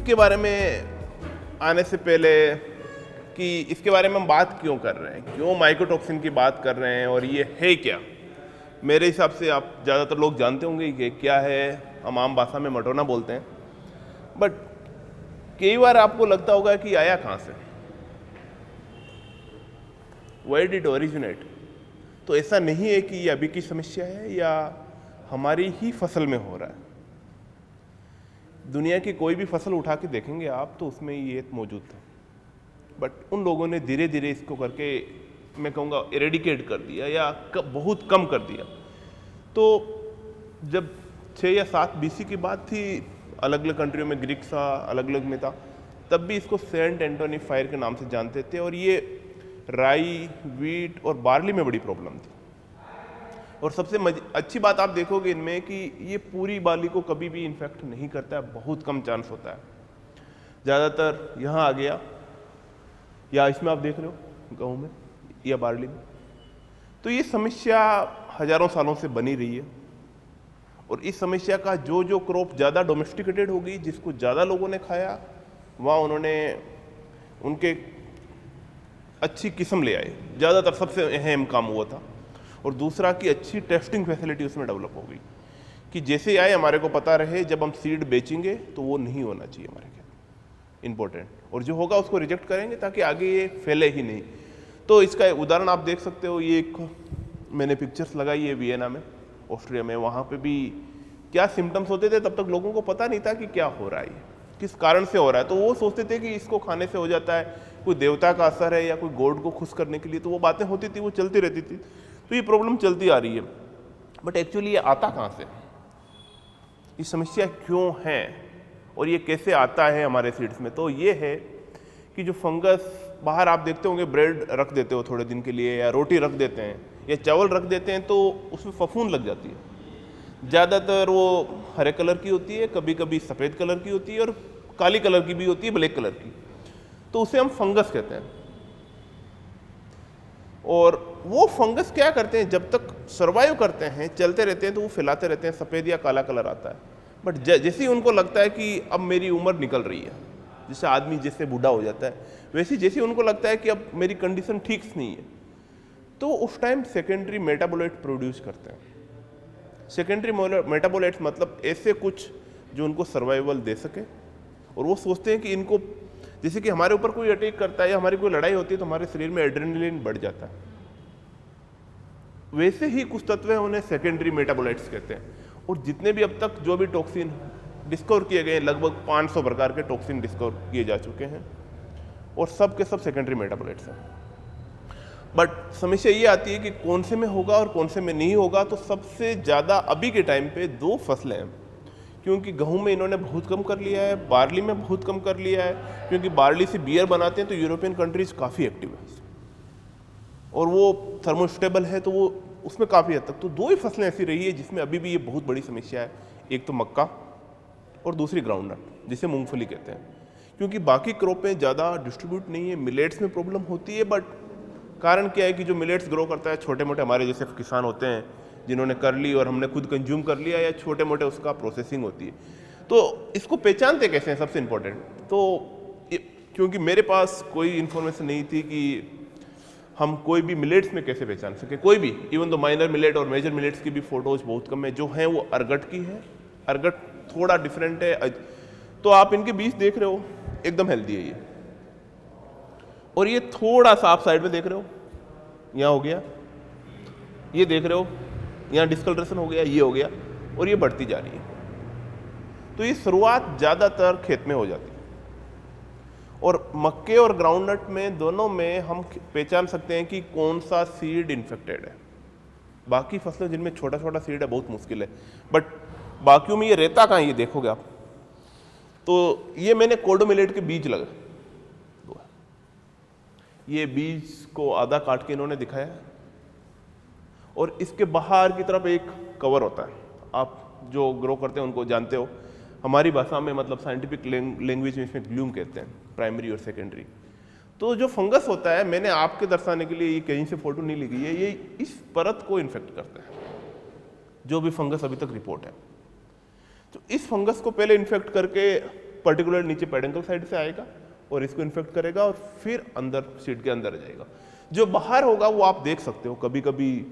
इसके बारे में आने से पहले कि इसके बारे में हम बात क्यों कर रहे हैं, क्यों माइकोटॉक्सिन की बात कर रहे हैं और ये है क्या। मेरे हिसाब से आप ज़्यादातर लोग जानते होंगे कि क्या है, हम आम भाषा में मटोना बोलते हैं, बट कई बार आपको लगता होगा कि आया कहाँ से, वेयर डिड ओरिजिनेट। तो ऐसा नहीं है कि ये अभी की समस्या है या हमारी ही फसल में हो रहा है। दुनिया की कोई भी फसल उठा के देखेंगे आप तो उसमें ये मौजूद था, बट उन लोगों ने धीरे धीरे इसको करके मैं कहूँगा इरेडिकेट कर दिया या बहुत कम कर दिया। तो जब 6 या 7 BC की बात थी, अलग अलग कंट्रियों में ग्रीक था, अलग अलग में था, तब भी इसको सेंट एंटोनी फायर के नाम से जानते थे और ये राई, वीट और बार्ली में बड़ी प्रॉब्लम थी। और सबसे अच्छी बात आप देखोगे इनमें कि ये पूरी बार्ली को कभी भी इन्फेक्ट नहीं करता है, बहुत कम चांस होता है। ज़्यादातर यहाँ आ गया या इसमें आप देख रहे हो गेहूं में या बार्ली में। तो ये समस्या हजारों सालों से बनी रही है और इस समस्या का जो क्रॉप ज़्यादा डोमेस्टिकेटेड होगी, जिसको ज़्यादा लोगों ने खाया, वहाँ उन्होंने उनके अच्छी किस्म ले आए। ज़्यादातर सबसे अहम काम हुआ था। और दूसरा कि अच्छी टेस्टिंग फैसिलिटी उसमें डेवलप हो गई कि जैसे आए हमारे को पता रहे जब हम सीड बेचेंगे तो वो नहीं होना चाहिए हमारे खेत, इम्पोर्टेंट, और जो होगा उसको रिजेक्ट करेंगे ताकि आगे ये फैले ही नहीं। तो इसका उदाहरण आप देख सकते हो, ये एक मैंने पिक्चर्स लगाई है वियना में, ऑस्ट्रिया में। वहाँ पे भी क्या सिम्टम्स होते थे, तब तक लोगों को पता नहीं था कि क्या हो रहा है, किस कारण से हो रहा है। तो वो सोचते थे कि इसको खाने से हो जाता है, कोई देवता का असर है या कोई गॉड को खुश करने के लिए। तो वो बातें होती थी, वो चलती रहती थी। तो ये प्रॉब्लम चलती आ रही है, बट एक्चुअली ये आता कहाँ से, ये समस्या क्यों है और ये कैसे आता है हमारे सीड्स में। तो ये है कि जो फंगस, बाहर आप देखते होंगे ब्रेड रख देते हो थोड़े दिन के लिए या रोटी रख देते हैं या चावल रख देते हैं तो उसमें फफूंद लग जाती है। ज़्यादातर वो हरे कलर की होती है, कभी कभी सफ़ेद कलर की होती है और काली कलर की भी होती है, ब्लैक कलर की। तो उसे हम फंगस कहते हैं। और वो फंगस क्या करते हैं, जब तक सर्वाइव करते हैं, चलते रहते हैं, तो वो फैलाते रहते हैं, सफ़ेद या काला कलर आता है। बट जैसे ही उनको लगता है कि अब मेरी उम्र निकल रही है, जैसे आदमी जैसे बूढ़ा हो जाता है, वैसे जैसे उनको लगता है कि अब मेरी कंडीशन ठीक नहीं है, तो उस टाइम सेकेंडरी मेटाबोलाइट प्रोड्यूस करते हैं। सेकेंडरी मेटाबोलाइट्स मतलब ऐसे कुछ जो उनको सर्वाइवल दे सके। और वो सोचते हैं कि इनको, जैसे कि हमारे ऊपर कोई अटैक करता है या हमारी कोई लड़ाई होती है तो हमारे शरीर में एड्रेनलिन बढ़ जाता है, वैसे ही कुछ तत्व हैं, उन्हें सेकेंडरी मेटाबोलाइट्स कहते हैं। और जितने भी अब तक जो भी टॉक्सिन डिस्कवर किए गए, लगभग 500 प्रकार के टॉक्सिन डिस्कवर किए जा चुके हैं और सब के सब सेकेंडरी मेटाबोलाइट्स हैं। बट समस्या ये आती है कि कौन से में होगा और कौन से में नहीं होगा। तो सबसे ज़्यादा अभी के टाइम पे 2 फसलें हैं, क्योंकि गेहूं में इन्होंने बहुत कम कर लिया है, बार्ली में बहुत कम कर लिया है, क्योंकि बार्ली से बियर बनाते हैं तो यूरोपियन कंट्रीज काफ़ी एक्टिव है और वो थर्मोस्टेबल है, तो वो उसमें काफ़ी हद तक। तो 2 ही फसलें ऐसी रही है जिसमें अभी भी ये बहुत बड़ी समस्या है, एक तो मक्का और दूसरी ग्राउंडनट, जिसे मूंगफली कहते हैं। क्योंकि बाकी क्रॉपें ज़्यादा डिस्ट्रीब्यूट नहीं है। मिलेट्स में प्रॉब्लम होती है, बट कारण क्या है कि जो मिलेट्स ग्रो करता है, छोटे मोटे हमारे जैसे किसान होते हैं जिन्होंने कर ली और हमने खुद कंज्यूम कर लिया, या छोटे मोटे उसका प्रोसेसिंग होती है। तो इसको पहचानते कैसे हैं, सबसे इम्पोर्टेंट। तो क्योंकि मेरे पास कोई इन्फॉर्मेशन नहीं थी कि हम कोई भी मिलेट्स में कैसे पहचान सके, कोई भी, इवन तो माइनर मिलेट और मेजर मिलेट्स की भी फोटोज बहुत कम है। जो है वो अर्गट की है, अर्गट थोड़ा डिफरेंट है। तो आप इनके बीज देख रहे हो, एकदम हेल्दी है ये। और ये थोड़ा सा आप साइड में देख रहे हो, यहाँ हो गया, ये देख रहे हो, यहाँ डिस्कलरेशन हो गया, ये हो गया, और ये बढ़ती जा रही है। तो ये शुरुआत ज़्यादातर खेत में हो जाती है। और मक्के और ग्राउंडनट में, दोनों में हम पहचान सकते हैं कि कौन सा सीड इन्फेक्टेड है। बाकी फसलें जिनमें छोटा छोटा सीड है बहुत मुश्किल है, बट बाकियों में ये रहता कहाँ, ये देखोगे आप। तो ये मैंने कोडो मिलेट के बीज लगा, ये बीज को आधा काट के इन्होंने दिखाया, और इसके बाहर की तरफ एक कवर होता है। आप जो ग्रो करते हैं उनको जानते हो, हमारी भाषा में मतलब साइंटिफिक लैंग्वेज में इसमें ग्लूम कहते हैं, प्राइमरी और सेकेंडरी। तो जो फंगस होता है, मैंने आपके दर्शाने के लिए ये कहीं से फोटो नहीं ली गई है, ये इस परत को इन्फेक्ट करता है, जो भी फंगस अभी तक रिपोर्ट है। तो इस फंगस को पहले इन्फेक्ट करके पर्टिकुलर नीचे पेडेंकल साइड से आएगा और इसको इन्फेक्ट करेगा और फिर अंदर सीड के अंदर जाएगा। जो बाहर होगा वो आप देख सकते हो, कभी कभी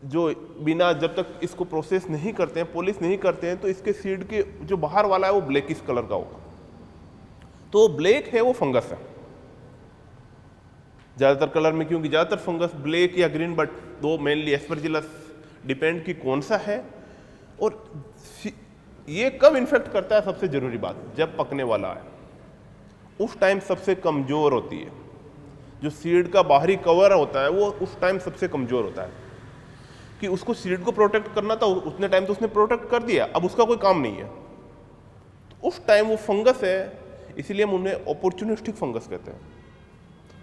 जो बिना जब तक इसको प्रोसेस नहीं करते हैं, पॉलिश नहीं करते हैं, तो इसके सीड के जो बाहर वाला है वो ब्लैकिश कलर का होगा। तो ब्लैक है वो फंगस है ज़्यादातर कलर में, क्योंकि ज़्यादातर फंगस ब्लैक या ग्रीन, बट दो मेनली एस्परजिलस, डिपेंड कि कौन सा है। और ये कब इन्फेक्ट करता है, सबसे ज़रूरी बात, जब पकने वाला है उस टाइम सबसे कमज़ोर होती है। जो सीड का बाहरी कवर होता है वो उस टाइम सबसे कमज़ोर होता है, कि उसको सीड को प्रोटेक्ट करना था, उतने टाइम तो उसने प्रोटेक्ट कर दिया, अब उसका कोई काम नहीं है। तो उस टाइम वो फंगस है, इसीलिए हम उन्हें अपॉर्चुनिस्टिक फंगस कहते हैं।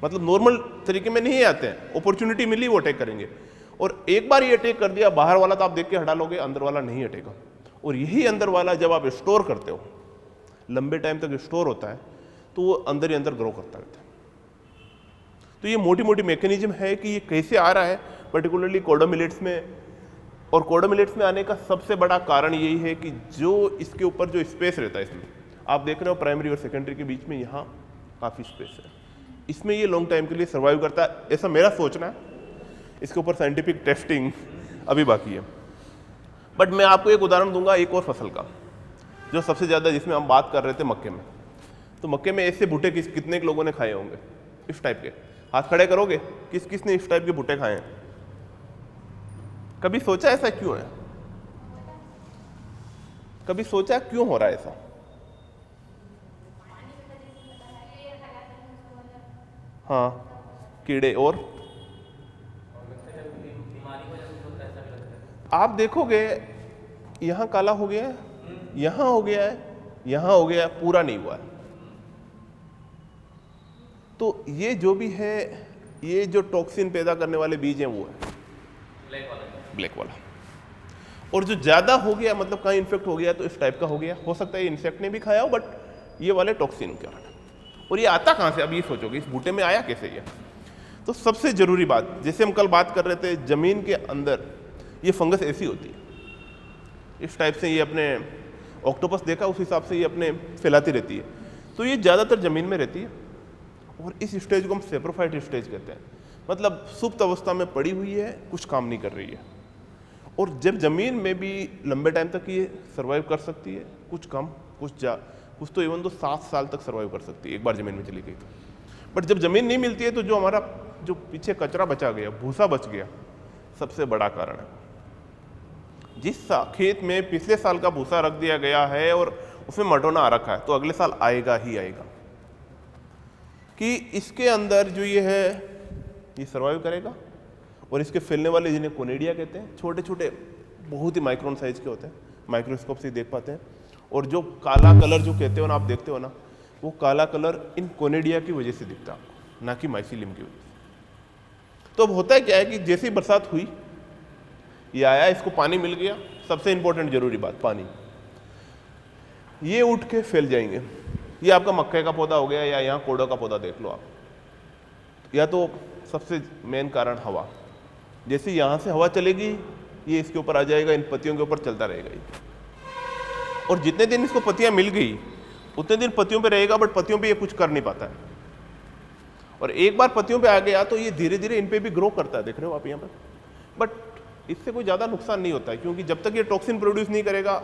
मतलब नॉर्मल तरीके में नहीं आते हैं, अपॉर्चुनिटी मिली वो अटैक करेंगे। और एक बार ये अटैक कर दिया, बाहर वाला तो आप देख के हटा लोगे, अंदर वाला नहीं हटेगा। और यही अंदर वाला जब आप स्टोर करते हो, लंबे टाइम तक स्टोर होता है, तो वो अंदर ही अंदर ग्रो करता रहता है। तो ये मोटी मोटी मैकेनिज्म है कि ये कैसे आ रहा है, पर्टिकुलरली कोडो मिलेट्स में। और कोडो मिलेट्स में आने का सबसे बड़ा कारण यही है कि जो इसके ऊपर जो स्पेस रहता है, इसमें आप देख रहे हो प्राइमरी और सेकेंडरी के बीच में यहाँ काफ़ी स्पेस है, इसमें ये लॉन्ग टाइम के लिए सर्वाइव करता है, ऐसा मेरा सोचना है। इसके ऊपर साइंटिफिक टेस्टिंग अभी बाकी है। बट मैं आपको एक उदाहरण दूंगा एक और फसल का, जो सबसे ज़्यादा, जिसमें हम बात कर रहे थे मक्के में। तो मक्के में ऐसे भुट्टे कितने लोगों ने खाए होंगे इस टाइप के? हाथ खड़े करोगे, किस किस ने इस टाइप के भुट्टे खाए हैं? कभी सोचा ऐसा क्यों है? कभी सोचा क्यों हो रहा है ऐसा? हाँ, कीड़े। और आप देखोगे यहाँ काला हो गया है, यहाँ हो गया है, यहाँ हो गया है, पूरा नहीं हुआ है। तो ये जो भी है, ये जो टॉक्सिन पैदा करने वाले बीज हैं वो है ब्लैक वाला। और जो ज़्यादा हो गया, मतलब कहीं इन्फेक्ट हो गया, तो इस टाइप का हो गया। हो सकता है ये इंसेक्ट ने भी खाया हो, बट ये वाले टॉक्सिन के कारण। और ये आता कहाँ से? अब ये सोचोगे इस बूटे में आया कैसे ये? तो सबसे ज़रूरी बात, जैसे हम कल बात कर रहे थे, ज़मीन के अंदर ये फंगस ऐसी होती है, इस टाइप से ये अपने ऑक्टोपस देखा उस हिसाब से ये अपने फैलाती रहती है। तो ये ज़्यादातर ज़मीन में रहती है और इस स्टेज को हम सेप्रोफाइट स्टेज कहते हैं। मतलब सुप्त अवस्था में पड़ी हुई है, कुछ काम नहीं कर रही है। और जब ज़मीन में भी लंबे टाइम तक ये सर्वाइव कर सकती है, कुछ कम कुछ तो इवन तो 7 साल तक सर्वाइव कर सकती है एक बार ज़मीन में चली गई तो। बट जब ज़मीन नहीं मिलती है, तो जो हमारा जो पीछे कचरा बचा गया, भूसा बच गया, सबसे बड़ा कारण है। जिस खेत में पिछले साल का भूसा रख दिया गया है और उसमें मटोना आ रखा है, तो अगले साल आएगा ही आएगा। कि इसके अंदर जो ये है, ये सर्वाइव करेगा। और इसके फैलने वाले, जिन्हें कोनेडिया कहते हैं, छोटे छोटे बहुत ही माइक्रोन साइज के होते हैं, माइक्रोस्कोप से देख पाते हैं। और जो काला कलर जो कहते हो ना, आप देखते हो ना, वो काला कलर इन कोनेडिया की वजह से दिखता है, ना कि माइसिलियम की वजह से। तो अब होता है क्या है कि जैसी बरसात हुई, ये आया, इसको पानी मिल गया, सबसे इंपॉर्टेंट जरूरी बात पानी, ये उठ के फैल जाएंगे। ये आपका मक्के का पौधा हो गया, या यहाँ कोडो का पौधा देख लो आप, या तो सबसे मेन कारण हवा। जैसे यहाँ से हवा चलेगी, ये इसके ऊपर आ जाएगा, इन पत्तियों के ऊपर चलता रहेगा ये। और जितने दिन इसको पत्तियाँ मिल गई, उतने दिन पत्तियों पे रहेगा, बट पत्तियों पे ये कुछ कर नहीं पाता है। और एक बार पत्तियों पे आ गया तो ये धीरे धीरे इन पे भी ग्रो करता है, देख रहे हो आप यहाँ पे। बट इससे कोई ज़्यादा नुकसान नहीं होता है, क्योंकि जब तक ये टॉक्सिन प्रोड्यूस नहीं करेगा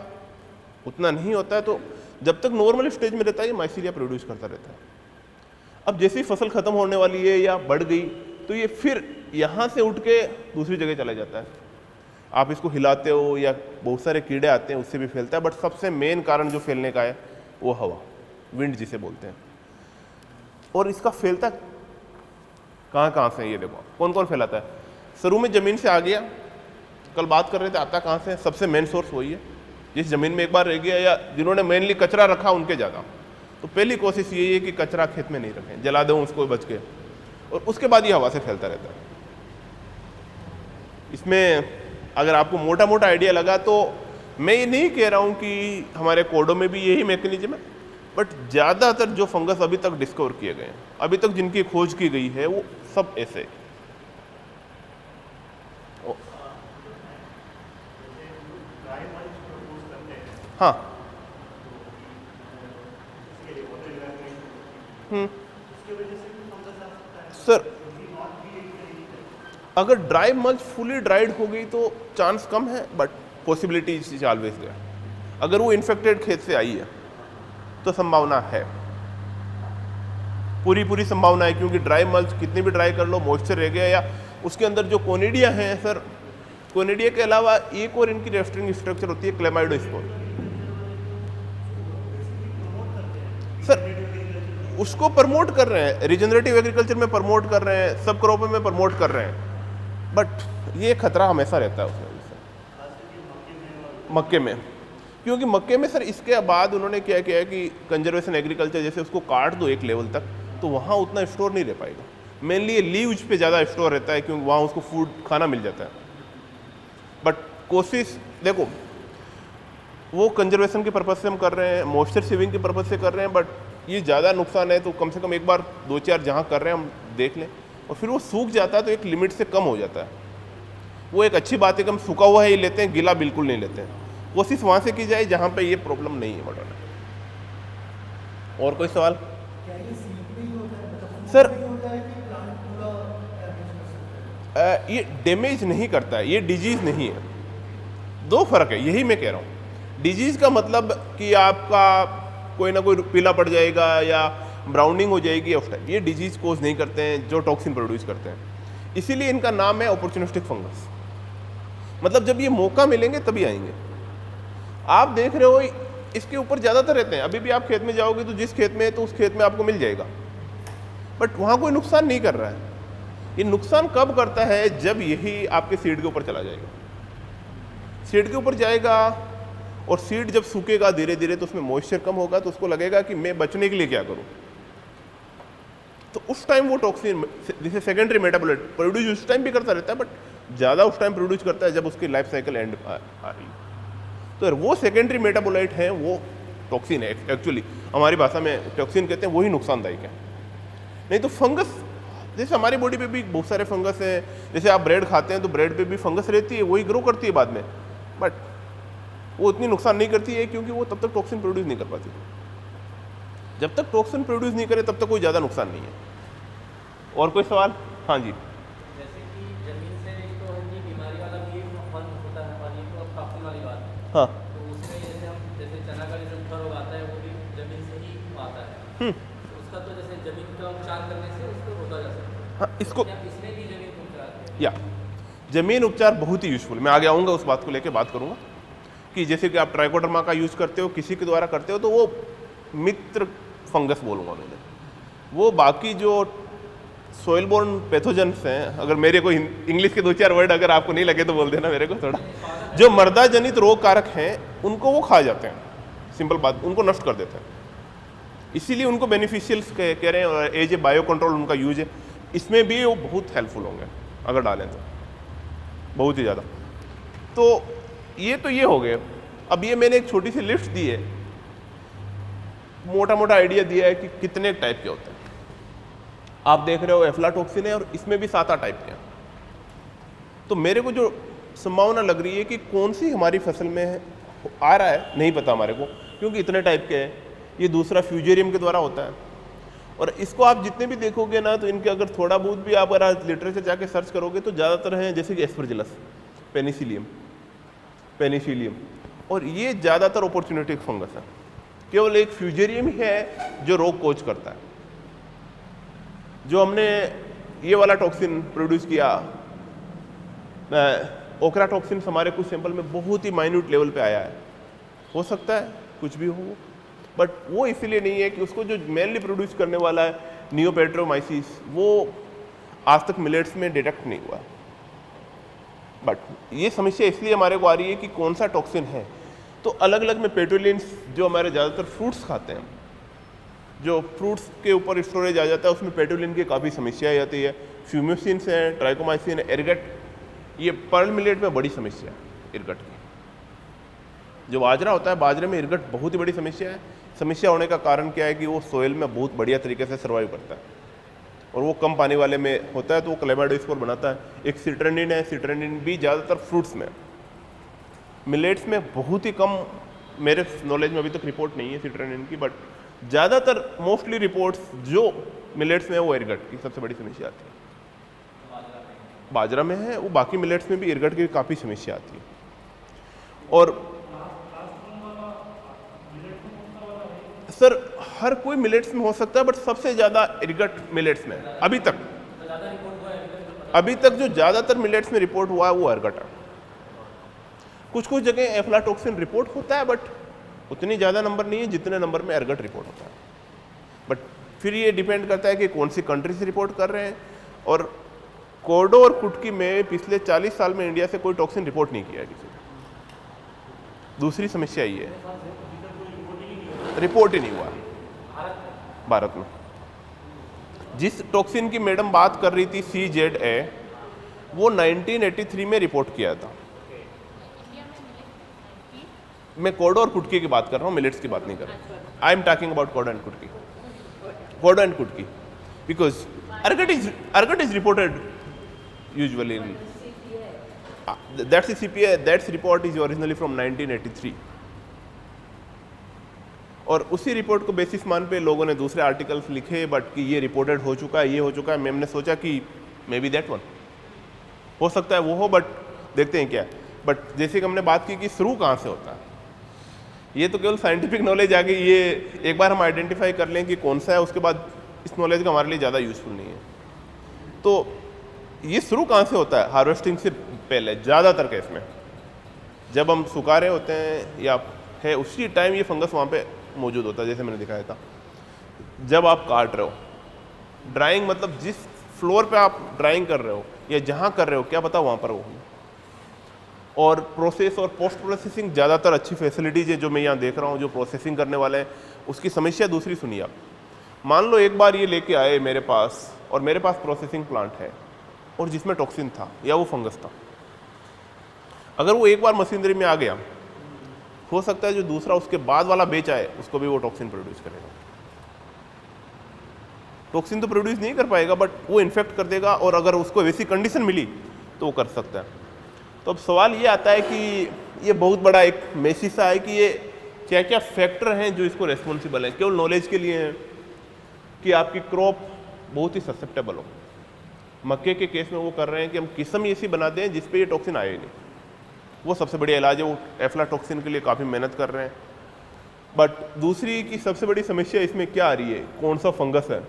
उतना नहीं होता है। तो जब तक नॉर्मल स्टेज में रहता है, ये माइसीलिया प्रोड्यूस करता रहता है। अब जैसे ही फसल खत्म होने वाली है या बढ़ गई, तो ये फिर यहाँ से उठ के दूसरी जगह चला जाता है। आप इसको हिलाते हो या बहुत सारे कीड़े आते हैं, उससे भी फैलता है। बट सबसे मेन कारण जो फैलने का है वो हवा, विंड जिसे बोलते हैं। और इसका फैलता कहाँ कहाँ से, ये देखो कौन कौन फैलाता है। शुरू में ज़मीन से आ गया, कल बात कर रहे थे, आता कहाँ से? सबसे मेन सोर्स वही है, जिस ज़मीन में एक बार रह गया या जिन्होंने मेनली कचरा रखा उनके ज़्यादा। तो पहली कोशिश यही है कि कचरा खेत में नहीं रखें, जला दें उसको बच के, और उसके बाद ये हवा से फैलता रहता है। इसमें अगर आपको मोटा मोटा आइडिया लगा, तो मैं ये नहीं कह रहा हूँ कि हमारे कोडो में भी यही मैकेनिज्म है, बट ज़्यादातर जो फंगस अभी तक डिस्कवर किए गए हैं, अभी तक जिनकी खोज की गई है, वो सब ऐसे। हाँ, सर अगर ड्राई मल्च फुली ड्राइड हो गई तो चांस कम है, but possibility is always there. अगर वो इन्फेक्टेड खेत से आई है तो संभावना है, पूरी संभावना है, क्योंकि ड्राई मल्च कितनी भी ड्राई कर लो, मॉइस्चर रह गया, या उसके अंदर जो कोनिडिया हैं सर, कोनिडिया के अलावा एक और इनकी रेस्टरिंग स्ट्रक्चर होती है क्लेमाइडोस्पोर। सर उसको प्रमोट कर रहे हैं, रिजेनरेटिव एग्रीकल्चर में प्रमोट कर रहे हैं, सब क्रॉप में प्रमोट कर रहे हैं, बट ये खतरा हमेशा रहता है उसमें, मक्के में। क्योंकि मक्के में सर इसके बाद उन्होंने क्या किया है कि कंजर्वेशन एग्रीकल्चर, जैसे उसको काट दो एक लेवल तक तो वहाँ उतना स्टोर नहीं रह पाएगा। मेनली ये लीव्स पे ज़्यादा स्टोर रहता है, क्योंकि वहाँ उसको फूड खाना मिल जाता है। बट कोशिश देखो, वो कंजर्वेशन के पर्पज़ से हम कर रहे हैं, मॉइस्चर सेविंग के पर्पज़ से कर रहे हैं, बट ये ज़्यादा नुकसान है तो कम से कम एक बार 2-4 जहाँ कर रहे हैं हम देख लें, और फिर वो सूख जाता है तो एक लिमिट से कम हो जाता है। वो एक अच्छी बात है कि हम सूखा हुआ ही लेते हैं, गीला बिल्कुल नहीं लेते हैं। कोशिश वहाँ से की जाए जहाँ पे ये प्रॉब्लम नहीं है मॉडल। और कोई सवाल? सर ये डैमेज नहीं करता है, ये डिजीज़ नहीं है। दो फर्क है, यही मैं कह रहा हूँ। डिजीज़ का मतलब कि आपका कोई ना कोई पीला पड़ जाएगा या ब्राउनिंग हो जाएगी उस टाइप, ये डिजीज़ कोज नहीं करते हैं जो टॉक्सिन प्रोड्यूस करते हैं। इसीलिए इनका नाम है अपॉर्चुनिस्टिक फंगस। मतलब जब ये मौका मिलेंगे तभी आएंगे। आप देख रहे हो इसके ऊपर ज़्यादातर रहते हैं। अभी भी आप खेत में जाओगे तो जिस खेत में है तो उस खेत में आपको मिल जाएगा, बट वहाँ कोई नुकसान नहीं कर रहा है। ये नुकसान कब करता है? जब यही आपके सीड के ऊपर चला जाएगा, सीड के ऊपर जाएगा, और सीड जब सूखेगा धीरे धीरे तो उसमें मॉइस्चर कम होगा, तो उसको लगेगा कि मैं बचने के लिए क्या करूँ, तो उस टाइम वो टॉक्सिन जैसे सेकेंडरी मेटाबोलाइट प्रोड्यूस उस टाइम भी करता रहता है, बट ज़्यादा उस टाइम प्रोड्यूस करता है जब उसकी लाइफ साइकिल एंड आ रही। तो वो सेकेंडरी मेटाबोलाइट है, वो टॉक्सिन है। एक्चुअली हमारी भाषा में टॉक्सिन कहते हैं, वही नुकसानदायक है। नहीं तो फंगस, जैसे हमारी बॉडी पे भी बहुत सारे फंगस हैं। जैसे आप ब्रेड खाते हैं तो ब्रेड पे भी फंगस रहती है, वही ग्रो करती है बाद में, बट वो उतनी नुकसान नहीं करती है क्योंकि वो तब तक टॉक्सिन प्रोड्यूस नहीं कर पाती। जब तक टॉक्सिन प्रोड्यूस नहीं करे तब तक कोई ज़्यादा नुकसान नहीं है। और कोई सवाल? हाँ जी। जैसे कि जमीन से तो ये बीमारी वाला भी फल होता है, और ये तो अब टॉक्सिन वाली बात है। हाँ, तो उसमें जैसे हम जैसे चना का जो फल उगाता है वो भी जमीन से ही आता है, तो उसका तो जैसे जमीन का उपचार करने से उसको रोका जा सकता है। हाँ, इसको इसमें भी जमीन उपचार या जमीन उपचार बहुत ही यूजफुल। मैं आगे आऊँगा, उस बात को लेकर बात करूँगा कि जैसे कि आप ट्राइकोडर्मा का यूज़ करते हो, किसी के द्वारा करते हो, तो वो मित्र फंगस बोलूँगा मैंने। वो बाकी जो सोइल बोर्न पैथोजेंस हैं, अगर मेरे को इंग्लिश के 2-4 वर्ड अगर आपको नहीं लगे तो बोल देना मेरे को थोड़ा, जो मर्दा जनित रोग कारक हैं उनको वो खा जाते हैं, सिंपल बात, उनको नष्ट कर देते हैं। इसीलिए उनको बेनिफिशियल्स कह रहे हैं, और एज ए बायो कंट्रोल उनका यूज है, इसमें भी वो बहुत हेल्पफुल होंगे अगर डालें तो, बहुत ही ज़्यादा। तो ये हो गए। अब ये मैंने एक छोटी सी लिस्ट दी है, मोटा मोटा आइडिया दिया है कि कितने टाइप के होते हैं। आप देख रहे हो एफ्लाटॉक्सिन है, और इसमें भी 7-8 टाइप के हैं। तो मेरे को जो संभावना लग रही है कि कौन सी हमारी फसल में आ रहा है नहीं पता हमारे को, क्योंकि इतने टाइप के हैं। ये दूसरा फ्यूजेरियम के द्वारा होता है, और इसको आप जितने भी देखोगे ना, तो इनके अगर थोड़ा बहुत भी आप अगर लिटरेचर जाके सर्च करोगे तो ज़्यादातर हैं जैसे कि एस्परजिलस, पेनिसिलियम, और ये ज़्यादातर अपॉर्चुनिस्टिक फंगस है। केवल एक फ्यूजेरियम ही है जो रोग कोज करता है। जो हमने ये वाला टॉक्सिन प्रोड्यूस किया, ओकरा टॉक्सिन हमारे कुछ सैंपल में बहुत ही माइन्यूट लेवल पे आया है। हो सकता है कुछ भी हो, बट वो इसीलिए नहीं है कि उसको जो मेनली प्रोड्यूस करने वाला है नियोपेट्रोमाइसिस, वो आज तक मिलेट्स में डिटेक्ट नहीं हुआ। बट ये समस्या इसलिए हमारे को आ रही है कि कौन सा टॉक्सिन है। तो अलग अलग में पेटुलिन्स, जो हमारे ज़्यादातर फ्रूट्स खाते हैं, जो फ्रूट्स के ऊपर स्टोरेज आ जाता है, उसमें पेटुलिन की काफ़ी समस्याएं आती है। फ्यूमिसिन्स हैं, ट्राइकोमाइसिन है, एरगट, ये पर्ल मिलेट में बड़ी समस्या है इरगट की। जो बाजरा होता है, बाजरे में इरगट बहुत ही बड़ी समस्या है। समस्या होने का कारण क्या है कि वो सोइल में बहुत बढ़िया तरीके से सर्वाइव करता है, और वो कम पानी वाले में होता है, तो वो क्लेमाइडोस्पोर बनाता है। एक सिट्रेनिन है, सिट्रेनिन भी ज़्यादातर फ्रूट्स में, मिलेट्स में बहुत ही कम, मेरे नॉलेज में अभी तक रिपोर्ट नहीं है सिट्रेनिन की, बट ज़्यादातर मोस्टली रिपोर्ट्स जो मिलेट्स में है वो इरगट की सबसे बड़ी समस्या आती है। बाजरा में है वो, बाकी मिलेट्स में भी इरगट की काफ़ी समस्या आती है। और सर हर कोई मिलेट्स में हो सकता है, बट सबसे ज़्यादा इरगट मिलेट्स में है अभी तक। अभी तक जो ज़्यादातर मिलेट्स में रिपोर्ट हुआ है वो इरगट है। कुछ कुछ जगह एफ्लाटॉक्सिन रिपोर्ट होता है, बट उतनी ज़्यादा नंबर नहीं है जितने नंबर में इरगट रिपोर्ट होता है। बट फिर ये डिपेंड करता है कि कौन सी कंट्री से रिपोर्ट कर रहे हैं। और कोडो और कुटकी में पिछले 40 साल में इंडिया से कोई टॉक्सिन रिपोर्ट नहीं किया है किसी ने। दूसरी समस्या ये है, रिपोर्ट ही नहीं हुआ भारत में। जिस टॉक्सिन की मैडम बात कर रही थी CZA, वो 1983 में रिपोर्ट किया था। मैं कोडो और कुटकी की बात कर रहा हूँ, मिलेट्स की बात नहीं कर रहा। I am talking about kodo and कुटकी। कोडो एंड कुटकी because ergot is reported usually in that's CPA, that's report is originally from 1983। और उसी रिपोर्ट को बेसिस मान पे लोगों ने दूसरे आर्टिकल्स लिखे, बट कि ये रिपोर्टेड हो चुका है, ये हो चुका है। मैम ने सोचा कि मे बी दैट वन हो सकता है वो हो, बट देखते हैं क्या। बट जैसे कि हमने बात की कि शुरू कहाँ से होता है, ये तो केवल साइंटिफिक नॉलेज आ गई। ये एक बार हम आइडेंटिफाई कर लें कि कौन सा है, उसके बाद इस नॉलेज का हमारे लिए ज़्यादा यूजफुल नहीं है। तो ये शुरू कहाँ से होता है? हार्वेस्टिंग से पहले ज़्यादातर केस में जब हम सुखा रहे होते हैं या है उसी टाइम ये फंगस वहाँ पे मौजूद होता है। जैसे मैंने दिखाया था, जब आप काट रहे हो, ड्राइंग मतलब जिस फ्लोर पे आप ड्राइंग कर रहे हो या जहाँ कर रहे हो, क्या पता वहाँ पर वो हो। और प्रोसेस और पोस्ट प्रोसेसिंग ज़्यादातर अच्छी फैसिलिटीज़ है जो मैं यहाँ देख रहा हूँ। जो प्रोसेसिंग करने वाले हैं उसकी समस्या दूसरी सुनिए आप। मान लो एक बार ये लेके आए मेरे पास, और मेरे पास प्रोसेसिंग प्लांट है और जिसमें टॉक्सिन था या वो फंगस था। अगर वो एक बार मशीनरी में आ गया, हो सकता है जो दूसरा उसके बाद वाला बेच आए उसको भी वो टॉक्सिन प्रोड्यूस करेगा। टॉक्सिन तो प्रोड्यूस नहीं कर पाएगा, बट वो इन्फेक्ट कर देगा। और अगर उसको वैसी कंडीशन मिली तो वो कर सकता है। तो अब सवाल ये आता है कि ये बहुत बड़ा एक मेसी सा है कि ये क्या क्या फैक्टर हैं जो इसको रेस्पॉन्सिबल हैं। केवल नॉलेज के लिए हैं कि आपकी क्रॉप बहुत ही ससेप्टेबल हो। मक्के के केस में वो कर रहे हैं कि हम किस्म ऐसी बना दें जिस पे ये टॉक्सिन आए ही नहीं। वो सबसे बढ़िया इलाज है। वो एफ्लाटॉक्सिन के लिए काफ़ी मेहनत कर रहे हैं। बट दूसरी की सबसे बड़ी समस्या इसमें क्या आ रही है, कौन सा फंगस है,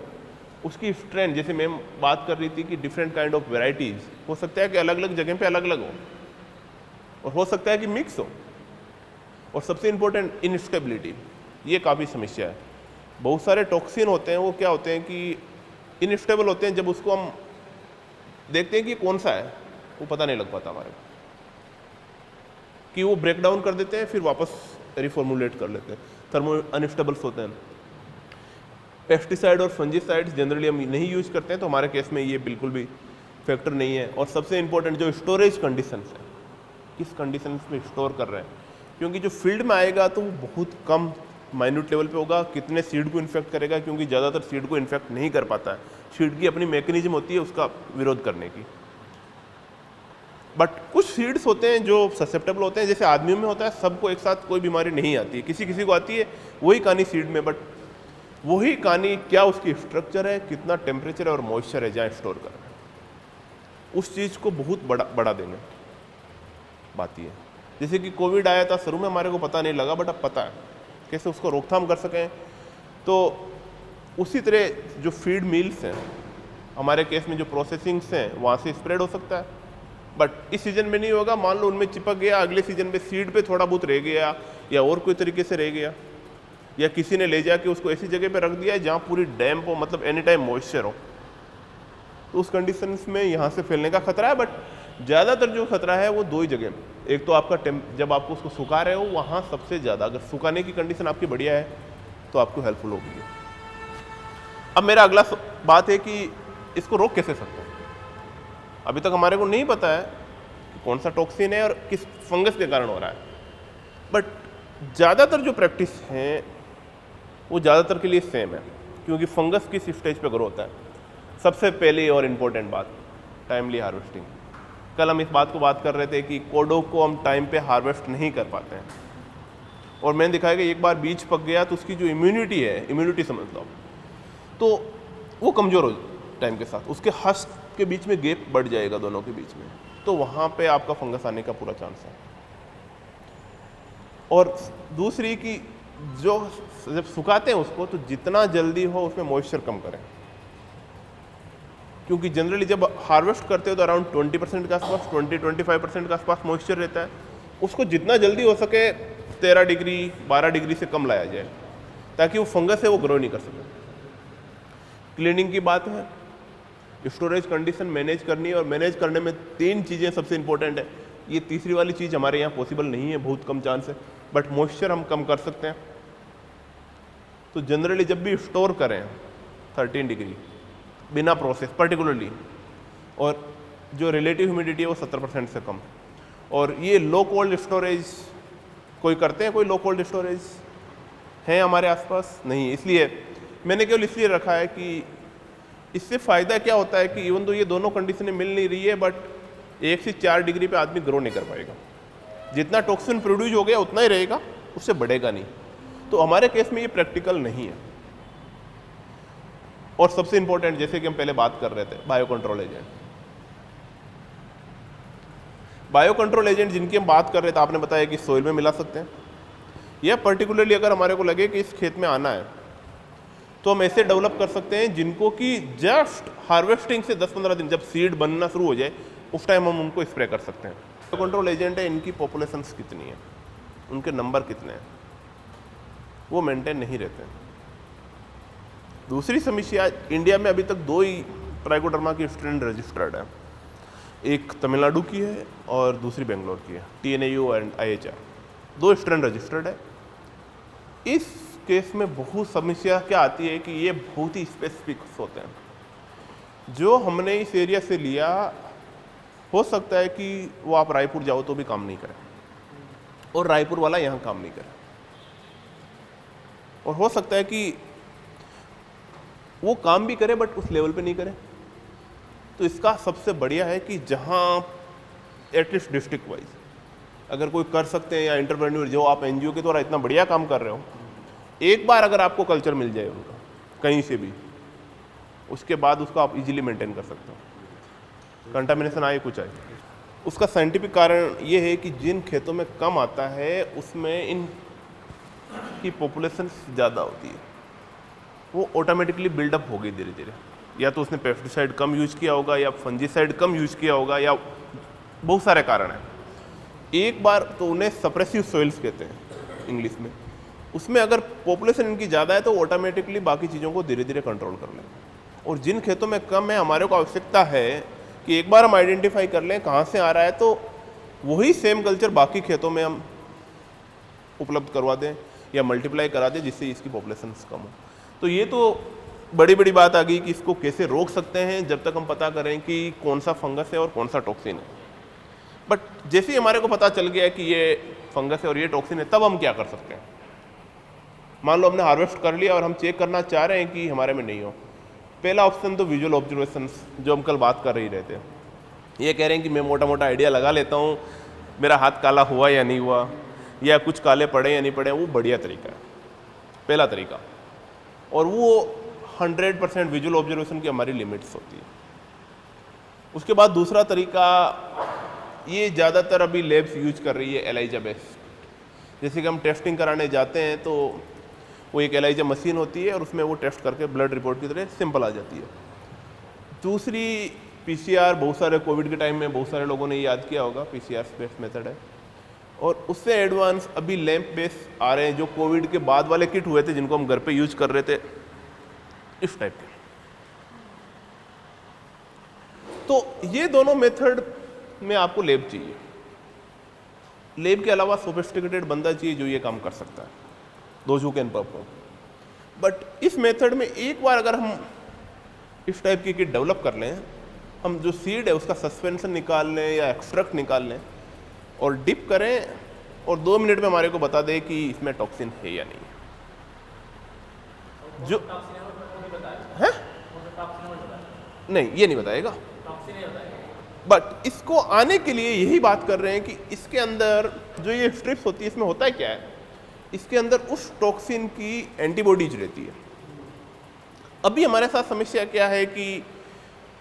उसकी स्ट्रेन। जैसे मैम बात कर रही थी कि डिफरेंट काइंड ऑफ वेराइटीज़, हो सकता है कि अलग अलग जगह पे अलग अलग हो, और हो सकता है कि मिक्स हो। और सबसे इम्पोर्टेंट इनस्टेबिलिटी, ये काफ़ी समस्या है। बहुत सारे टॉक्सिन होते हैं, वो क्या होते हैं कि इनस्टेबल होते हैं। जब उसको हम देखते हैं कि कौन सा है, वो पता नहीं लग पाता हमारे को, कि वो ब्रेक डाउन कर देते हैं, फिर वापस रिफॉर्मुलेट कर लेते हैं। थर्मो अनस्टेबल्स होते हैं। पेस्टिसाइड और फंजीसाइड्स जनरली हम नहीं यूज करते हैं, तो हमारे केस में ये बिल्कुल भी फैक्टर नहीं है। और सबसे इम्पोर्टेंट जो स्टोरेज कंडीशंस है, किस कंडीशंस में स्टोर कर रहे हैं, क्योंकि जो फील्ड में आएगा तो वो बहुत कम माइन्यूट लेवल पे होगा। कितने सीड को इन्फेक्ट करेगा, क्योंकि ज़्यादातर सीड को इन्फेक्ट नहीं कर पाता है। सीड की अपनी मैकेनिज्म होती है उसका विरोध करने की। बट कुछ सीड्स होते हैं जो ससेप्टेबल होते हैं, जैसे आदमियों में होता है। सबको एक साथ कोई बीमारी नहीं आती है, किसी किसी को आती है। वही कहानी सीड में, बट वही कहानी क्या उसकी स्ट्रक्चर है, कितना टेम्परेचर और मॉइस्चर है जहाँ स्टोर कर रहे हैं, उस चीज़ को बहुत बड़ा देने बात ये। जैसे कि कोविड आया था, शुरू में हमारे को पता नहीं लगा, बट अब पता है कैसे उसको रोकथाम कर सकें। तो उसी तरह जो फीड मिल्स हैं, हमारे केस में जो प्रोसेसिंग्स हैं, वहाँ से स्प्रेड हो सकता है। बट इस सीजन में नहीं होगा। मान लो उनमें चिपक गया, अगले सीजन में सीड पे थोड़ा बहुत रह गया या और कोई तरीके से रह गया, या किसी ने ले जाके उसको ऐसी जगह पे रख दिया जहाँ पूरी डैम्प हो, मतलब एनी टाइम मॉइस्चर हो, तो उस कंडीशंस में यहाँ से फैलने का खतरा है। बट ज़्यादातर जो खतरा है वो दो ही जगह। एक तो आपका जब आपको उसको सुखा रहे हो, वहाँ सबसे ज़्यादा। अगर सुखाने की कंडीशन आपकी बढ़िया है तो आपको हेल्पफुल होगी। अब मेरा अगला बात है कि इसको रोक कैसे सकते हैं। अभी तक हमारे को नहीं पता है कि कौन सा टॉक्सिन है और किस फंगस के कारण हो रहा है। बट ज़्यादातर जो प्रैक्टिस हैं वो ज़्यादातर के लिए सेम है, क्योंकि फंगस किस स्टेज पे ग्रो होता है। सबसे पहले और इम्पोर्टेंट बात, टाइमली हार्वेस्टिंग। कल हम इस बात को बात कर रहे थे कि कोडो को हम टाइम पे हार्वेस्ट नहीं कर पाते हैं, और मैंने दिखाया कि एक बार बीज पक गया तो उसकी जो इम्यूनिटी समझ लो, तो वो कमज़ोर हो टाइम के साथ, उसके हस्क के बीच में गैप बढ़ जाएगा दोनों के बीच में, तो वहाँ पे आपका फंगस आने का पूरा चांस है। और दूसरी कि जो जब सुखाते हैं उसको तो जितना जल्दी हो उसमें मॉइस्चर कम करें, क्योंकि जनरली जब हार्वेस्ट करते हो तो अराउंड 20% के आसपास 20-25% के आसपास मॉइस्चर रहता है। उसको जितना जल्दी हो सके 13 डिग्री 12 डिग्री से कम लाया जाए, ताकि वो फंगस है वो ग्रो नहीं कर सके। क्लीनिंग की बात है, स्टोरेज कंडीशन मैनेज करनी है, और मैनेज करने में 3 चीज़ें सबसे इंपॉर्टेंट है। ये तीसरी वाली चीज़ हमारे यहाँ पॉसिबल नहीं है, बहुत कम चांस है, बट मॉइस्चर हम कम कर सकते हैं। तो जनरली जब भी स्टोर करें 13 डिग्री बिना प्रोसेस पर्टिकुलरली, और जो रिलेटिव ह्यूमिडिटी है वो 70% से कम। और ये लो कोल्ड स्टोरेज कोई करते हैं, कोई लो कोल्ड स्टोरेज है हमारे आसपास नहीं, इसलिए मैंने केवल इसलिए रखा है कि इससे फ़ायदा क्या होता है कि इवन तो ये दोनों कंडीशनें मिल नहीं रही है, बट 1 से 4 डिग्री पे आदमी ग्रो नहीं कर पाएगा। जितना टॉक्सिन प्रोड्यूस हो गया उतना ही रहेगा, उससे बढ़ेगा नहीं। तो हमारे केस में ये प्रैक्टिकल नहीं है। और सबसे इंपॉर्टेंट, जैसे कि हम पहले बात कर रहे थे, bio control agent. Bio control agent जिनकी हम बात कर रहे थे, आपने बताया कि सोइल में मिला सकते हैं, या पर्टिकुलरली अगर हमारे को लगे कि इस खेत में आना है तो हम ऐसे डेवलप कर सकते हैं जिनको कि जस्ट हार्वेस्टिंग से 10-15 दिन जब सीड बनना शुरू हो जाए उस टाइम हम उनको स्प्रे कर सकते हैं। बायो कंट्रोल एजेंट है, इनकी पॉपुलेशंस कितनी है, उनके नंबर कितने हैं, वो मेंटेन नहीं रहते हैं। दूसरी समस्या, इंडिया में अभी तक 2 ही ट्राइकोडर्मा की स्ट्रेन रजिस्टर्ड है, एक तमिलनाडु की है और दूसरी बेंगलोर की है, TNAU and IHR, 2 strain registered है। इस केस में बहुत समस्या क्या आती है कि ये बहुत ही स्पेसिफिक होते हैं। जो हमने इस एरिया से लिया, हो सकता है कि वो आप रायपुर जाओ तो भी काम नहीं करे, और रायपुर वाला यहाँ काम नहीं करे, और हो सकता है कि वो काम भी करे बट उस लेवल पे नहीं करे। तो इसका सबसे बढ़िया है कि जहाँ एटलीस्ट डिस्ट्रिक्ट वाइज अगर कोई कर सकते हैं, या एंटरप्रेन्योर जो आप NGO के द्वारा इतना बढ़िया काम कर रहे हो, एक बार अगर आपको कल्चर मिल जाए उनका कहीं से भी, उसके बाद उसको आप इजीली मेंटेन कर सकते हो। कंटामिनेशन आए कुछ आए, उसका साइंटिफिक कारण ये है कि जिन खेतों में कम आता है उसमें इन की पॉपुलेशन ज़्यादा होती है, वो ऑटोमेटिकली बिल्डअप हो गई धीरे धीरे। या तो उसने पेस्टिसाइड कम यूज़ किया होगा, या फंजीसाइड कम यूज़ किया होगा, या बहुत सारे कारण हैं। एक बार तो उन्हें सप्रेसिव सॉइल्स कहते हैं इंग्लिश में, उसमें अगर पॉपुलेशन इनकी ज़्यादा है तो ऑटोमेटिकली बाकी चीज़ों को धीरे धीरे कंट्रोल कर लें। और जिन खेतों में कम है, हमारे को आवश्यकता है कि एक बार हम आइडेंटिफाई कर लें कहाँ से आ रहा है, तो वही सेम कल्चर बाकी खेतों में हम उपलब्ध करवा दें या मल्टीप्लाई करा दें, जिससे इसकी पॉपुलेशन कम हो। तो ये तो बड़ी बड़ी बात आ गई कि इसको कैसे रोक सकते हैं, जब तक हम पता करें कि कौन सा फंगस है और कौन सा टॉक्सिन है। बट जैसे ही हमारे को पता चल गया कि ये फंगस है और ये टॉक्सिन है, तब हम क्या कर सकते हैं। मान लो हमने हार्वेस्ट कर लिया और हम चेक करना चाह रहे हैं कि हमारे में नहीं हो। पहला ऑप्शन तो विजुअल ऑब्जर्वेशंस, जो हम कल बात कर ही रहे थे। ये कह रहे हैं कि मैं मोटा मोटा आइडिया लगा लेता हूँ, मेरा हाथ काला हुआ या नहीं हुआ, या कुछ काले पड़े या नहीं पड़े, वो बढ़िया तरीका है, पहला तरीका। और वो 100% विजुअल ऑब्जर्वेशन की हमारी लिमिट्स होती है। उसके बाद दूसरा तरीका, ये ज़्यादातर अभी लेब्स यूज कर रही है एलाइजा बेस्ड। जैसे कि हम टेस्टिंग कराने जाते हैं तो वो एक एलाइजा मशीन होती है और उसमें वो टेस्ट करके ब्लड रिपोर्ट की तरह सिंपल आ जाती है। दूसरी PCR, बहुत सारे कोविड के टाइम में बहुत सारे लोगों ने याद किया होगा, PCR बेस्ड मेथड है। और उससे एडवांस अभी लैंप बेस आ रहे हैं, जो कोविड के बाद वाले किट हुए थे जिनको हम घर पे यूज कर रहे थे, इस टाइप के। तो ये दोनों मेथड में आपको लैब चाहिए। लैब के अलावा सोफिस्टिकेटेड बंदा चाहिए जो ये काम कर सकता है, those who can perform. But इस मेथड में एक बार अगर हम इस टाइप की किट डेवलप कर लें, हम जो सीड है उसका सस्पेंशन निकाल लें या एक्सट्रैक्ट निकाल लें और डिप करें, और 2 मिनट में हमारे को बता दें कि इसमें टॉक्सिन है या नहीं। जो है नहीं, ये नहीं बताएगा, बट इसको आने के लिए यही बात कर रहे हैं कि इसके अंदर जो ये स्ट्रिप्स होती है, इसमें होता है क्या है इसके अंदर उस टॉक्सिन की एंटीबॉडीज रहती है। अभी हमारे साथ समस्या क्या है कि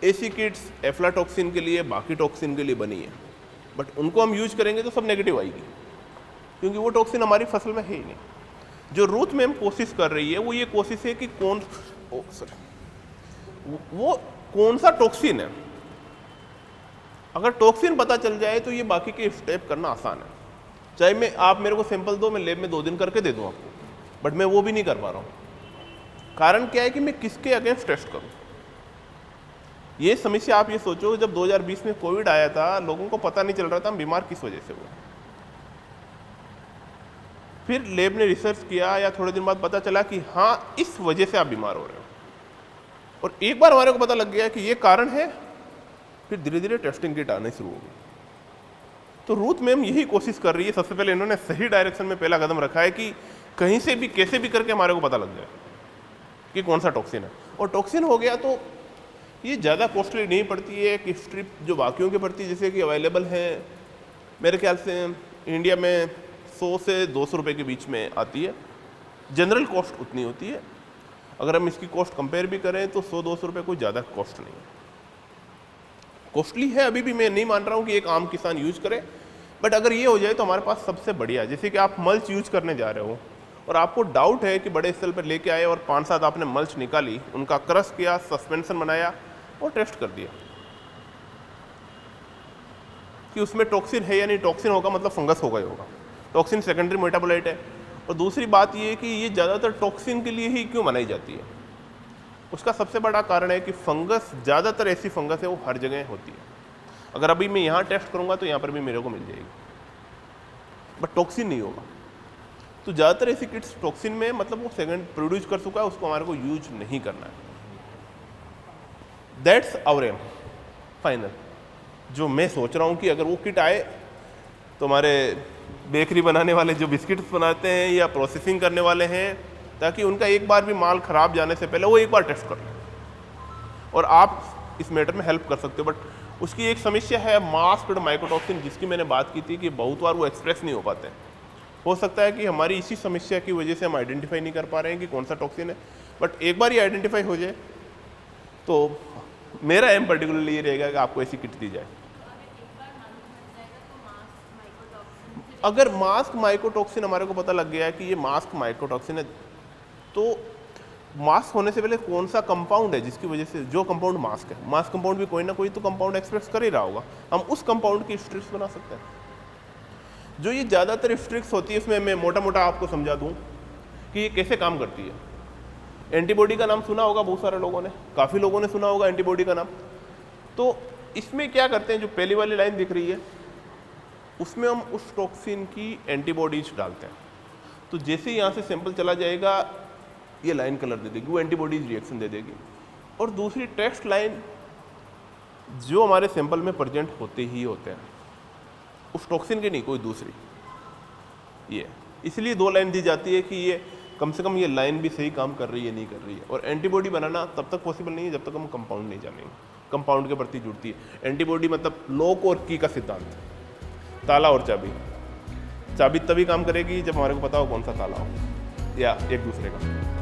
ऐसी किट्स एफ्लाटॉक्सिन के लिए, बाकी टॉक्सिन के लिए बनी है, बट उनको हम यूज करेंगे तो सब नेगेटिव आएगी, क्योंकि वो टॉक्सिन हमारी फसल में है ही नहीं। जो रूथ मैम कोशिश कर रही है वो ये कोशिश है कि वो कौन सा टॉक्सिन है। अगर टॉक्सिन पता चल जाए तो ये बाकी के स्टेप करना आसान है। चाहे आप मेरे को सैंपल दो, मैं लैब में 2 दिन करके दे दूं आपको, बट मैं वो भी नहीं कर पा रहा हूँ। कारण क्या है कि मैं किसके अगेंस्ट टेस्ट करूँ। ये समस्या आप ये सोचो, जब 2020 में कोविड आया था, लोगों को पता नहीं चल रहा था हम बीमार किस वजह से हुए। फिर लैब ने रिसर्च किया या थोड़े दिन बाद पता चला कि हाँ, इस वजह से आप बीमार हो रहे हो। और एक बार हमारे को पता लग गया कि ये कारण है, फिर धीरे धीरे टेस्टिंग किट आने शुरू हो गई। तो रूथ मैम यही कोशिश कर रही है। सबसे पहले इन्होंने सही डायरेक्शन में पहला कदम रखा है कि कहीं से भी कैसे भी करके हमारे को पता लग जाए कि कौन सा टॉक्सिन है। और टॉक्सिन हो गया तो ये ज़्यादा कॉस्टली नहीं पड़ती है कि स्ट्रिप जो बाकियों की पड़ती है, जैसे कि अवेलेबल है मेरे ख्याल से इंडिया में 100 से 200 रुपये के बीच में आती है। जनरल कॉस्ट उतनी होती है। अगर हम इसकी कॉस्ट कंपेयर भी करें तो 100-200 रुपये कोई ज़्यादा कॉस्ट नहीं है। कॉस्टली है, अभी भी मैं नहीं मान रहा हूँ कि एक आम किसान यूज करे, बट अगर ये हो जाए तो हमारे पास सबसे बढ़िया, जैसे कि आप मल्च यूज करने जा रहे हो और आपको डाउट है कि बड़े स्तर पर लेके आए और 5-7 आपने मल्च निकाली, उनका क्रश किया, सस्पेंशन बनाया और टेस्ट कर दिया कि उसमें टॉक्सिन है या नहीं। टॉक्सिन होगा मतलब फंगस होगा ही होगा। टॉक्सिन सेकेंडरी मेटाबोलाइट है। और दूसरी बात ये है कि ये ज़्यादातर टॉक्सिन के लिए ही क्यों बनाई जाती है। उसका सबसे बड़ा कारण है कि फंगस, ज़्यादातर ऐसी फंगस है वो हर जगह होती है। अगर अभी मैं यहाँ टेस्ट करूँगा तो यहाँ पर भी मेरे को मिल जाएगी, बट टॉक्सिन नहीं होगा। तो ज़्यादातर ऐसी किट्स टॉक्सिन में, मतलब वो सेकंड प्रोड्यूस कर चुका है, उसको हमारे को यूज नहीं करना है। That's our aim final. जो मैं सोच रहा हूँ कि अगर वो किट आए तो हमारे बेकरी बनाने वाले जो बिस्किट्स बनाते हैं या प्रोसेसिंग करने वाले हैं, ताकि उनका एक बार भी माल खराब जाने से पहले वो एक बार टेस्ट कर लें और आप इस मैटर में हेल्प कर सकते हो। बट उसकी एक समस्या है मास्क्ड माइकोटॉक्सिन, जिसकी मैंने बात की थी कि बहुत बार वो एक्सप्रेस नहीं हो पाते। हो सकता है कि हमारी इसी समस्या की वजह से हम आइडेंटिफाई नहीं कर पा रहे हैं कि कौन सा टॉक्सिन है, बट एक बार ये आइडेंटिफाई हो जाए तो मेरा एम पर्टिकुलरली ये रहेगा कि आपको ऐसी किट दी जाए। अगर मास्क माइकोटॉक्सिन हमारे को पता लग गया है कि ये मास्क माइकोटॉक्सिन है, तो मास्क होने से पहले कौन सा कंपाउंड है जिसकी वजह से, जो कंपाउंड मास्क है, मास्क कंपाउंड भी कोई ना कोई तो कंपाउंड एक्सप्रेस कर ही रहा होगा, हम उस कंपाउंड की स्ट्रिक्स बना सकते हैं। जो ये ज़्यादातर स्ट्रिक्स होती है, इसमें मैं मोटा मोटा आपको समझा दूँ कि ये कैसे काम करती है। एंटीबॉडी का नाम सुना होगा बहुत सारे लोगों ने, काफ़ी लोगों ने सुना होगा एंटीबॉडी का नाम। तो इसमें क्या करते हैं, जो पहली वाली लाइन दिख रही है उसमें हम उस टॉक्सिन की एंटीबॉडीज डालते हैं। तो जैसे ही यहाँ से सैंपल चला जाएगा ये लाइन कलर दे देगी, वो एंटीबॉडीज रिएक्शन दे देगी। और दूसरी टेस्ट लाइन जो हमारे सैंपल में प्रेजेंट होते ही होते हैं, उस टॉक्सिन के नहीं, कोई दूसरी। ये इसलिए 2 लाइन दी जाती है कि ये कम से कम ये लाइन भी सही काम कर रही है नहीं कर रही है। और एंटीबॉडी बनाना तब तक पॉसिबल नहीं है जब तक हम कंपाउंड नहीं जानेंगे। कंपाउंड के प्रति जुड़ती है एंटीबॉडी, मतलब लॉक और की का सिद्धांत, ताला और चाबी। चाबी तभी काम करेगी जब हमारे को पता हो कौन सा ताला हो या एक दूसरे का।